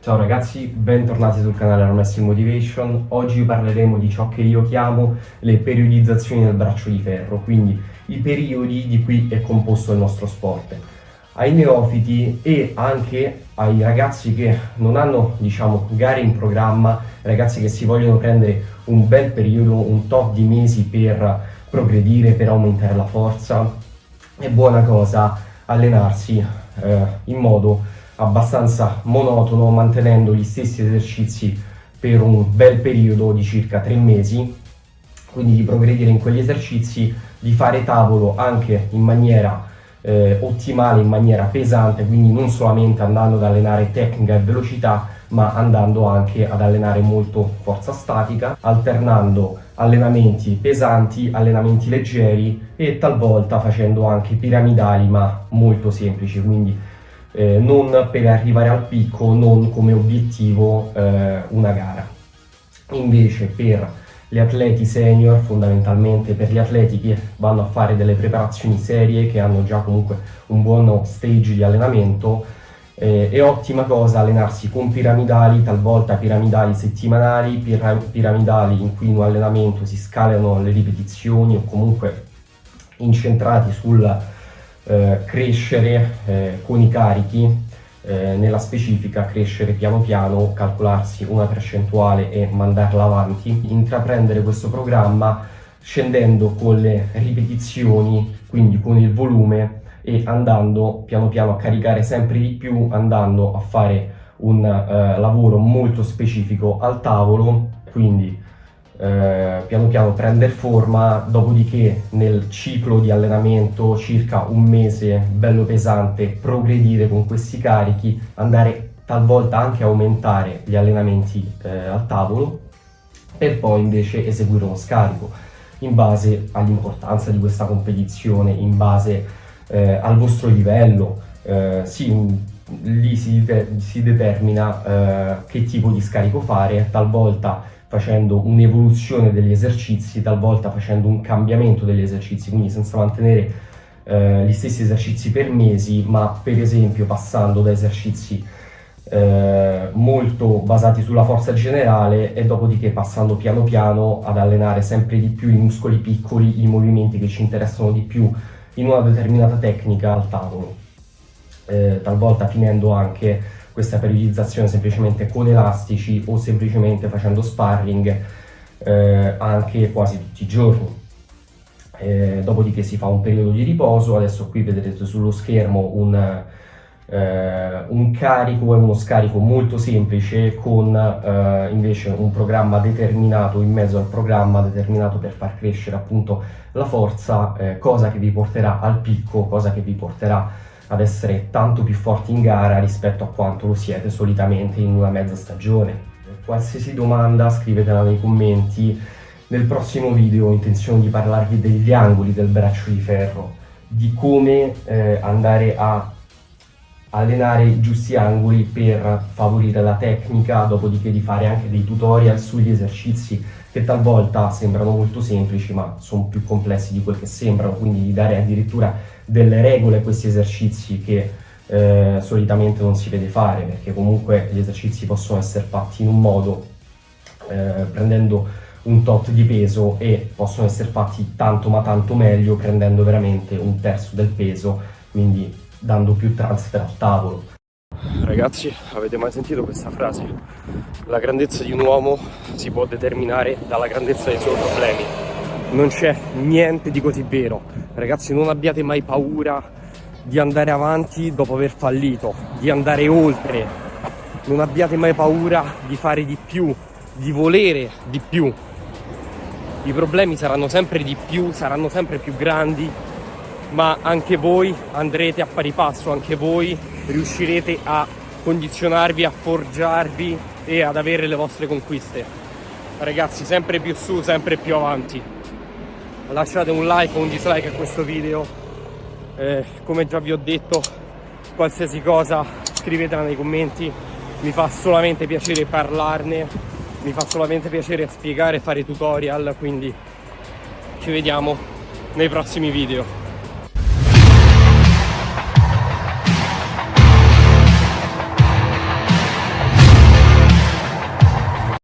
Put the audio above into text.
Ciao ragazzi, bentornati sul canale Armessi Motivation. Oggi parleremo di ciò che io chiamo le periodizzazioni del braccio di ferro, quindi i periodi di cui è composto il nostro sport. Ai neofiti e anche ai ragazzi che non hanno, gare in programma, ragazzi che si vogliono prendere un bel periodo, un tot di mesi per progredire, per aumentare la forza, è buona cosa allenarsi in modo abbastanza monotono, mantenendo gli stessi esercizi per un bel periodo di circa 3 mesi, quindi di progredire in quegli esercizi, di fare tavolo anche in maniera ottimale, in maniera pesante, quindi non solamente andando ad allenare tecnica e velocità, ma andando anche ad allenare molto forza statica, alternando allenamenti pesanti, allenamenti leggeri e talvolta facendo anche piramidali ma molto semplici, quindi non per arrivare al picco, non come obiettivo una gara. Invece per gli atleti senior, fondamentalmente per gli atleti che vanno a fare delle preparazioni serie, che hanno già comunque un buon stage di allenamento, è ottima cosa allenarsi con piramidali, talvolta piramidali settimanali, piramidali in cui in un allenamento si scalano le ripetizioni o comunque incentrati sul crescere con i carichi, nella specifica crescere piano piano, calcolarsi una percentuale e mandarla avanti, intraprendere questo programma scendendo con le ripetizioni, quindi con il volume, e andando piano piano a caricare sempre di più, andando a fare un lavoro molto specifico al tavolo, quindi piano piano prendere forma, dopodiché nel ciclo di allenamento circa un mese bello pesante, progredire con questi carichi, andare talvolta anche a aumentare gli allenamenti al tavolo, per poi invece eseguire uno scarico in base all'importanza di questa competizione, in base al vostro livello. Lì si determina che tipo di scarico fare, talvolta facendo un'evoluzione degli esercizi, talvolta facendo un cambiamento degli esercizi, quindi senza mantenere gli stessi esercizi per mesi, ma per esempio passando da esercizi molto basati sulla forza generale e dopodiché passando piano piano ad allenare sempre di più i muscoli piccoli, i movimenti che ci interessano di più in una determinata tecnica al tavolo, talvolta finendo anche questa periodizzazione semplicemente con elastici o semplicemente facendo sparring anche quasi tutti i giorni. Dopodiché si fa un periodo di riposo. Adesso qui vedrete sullo schermo un carico e uno scarico molto semplice con invece un programma determinato in mezzo al programma, determinato per far crescere appunto la forza, cosa che vi porterà al picco, cosa che vi porterà ad essere tanto più forti in gara rispetto a quanto lo siete solitamente in una mezza stagione. Qualsiasi domanda scrivetela nei commenti. Nel prossimo video ho intenzione di parlarvi degli angoli del braccio di ferro, di come andare a allenare i giusti angoli per favorire la tecnica, dopodiché di fare anche dei tutorial sugli esercizi che talvolta sembrano molto semplici ma sono più complessi di quel che sembrano, quindi di dare addirittura delle regole a questi esercizi che solitamente non si vede fare, perché comunque gli esercizi possono essere fatti in un modo prendendo un tot di peso e possono essere fatti tanto ma tanto meglio prendendo veramente un terzo del peso, quindi dando più transfer al tavolo. Ragazzi, avete mai sentito questa frase? La grandezza di un uomo si può determinare dalla grandezza dei suoi problemi. Non c'è niente di così vero. Ragazzi, non abbiate mai paura di andare avanti dopo aver fallito, di andare oltre. Non abbiate mai paura di fare di più, di volere di più. I problemi saranno sempre di più, saranno sempre più grandi, ma anche voi andrete a pari passo, anche voi riuscirete a condizionarvi, a forgiarvi e ad avere le vostre conquiste. Ragazzi, sempre più su, sempre più avanti. Lasciate un like o un dislike a questo video, come già vi ho detto, qualsiasi cosa scrivetela nei commenti, mi fa solamente piacere parlarne, mi fa solamente piacere spiegare e fare tutorial, quindi ci vediamo nei prossimi video.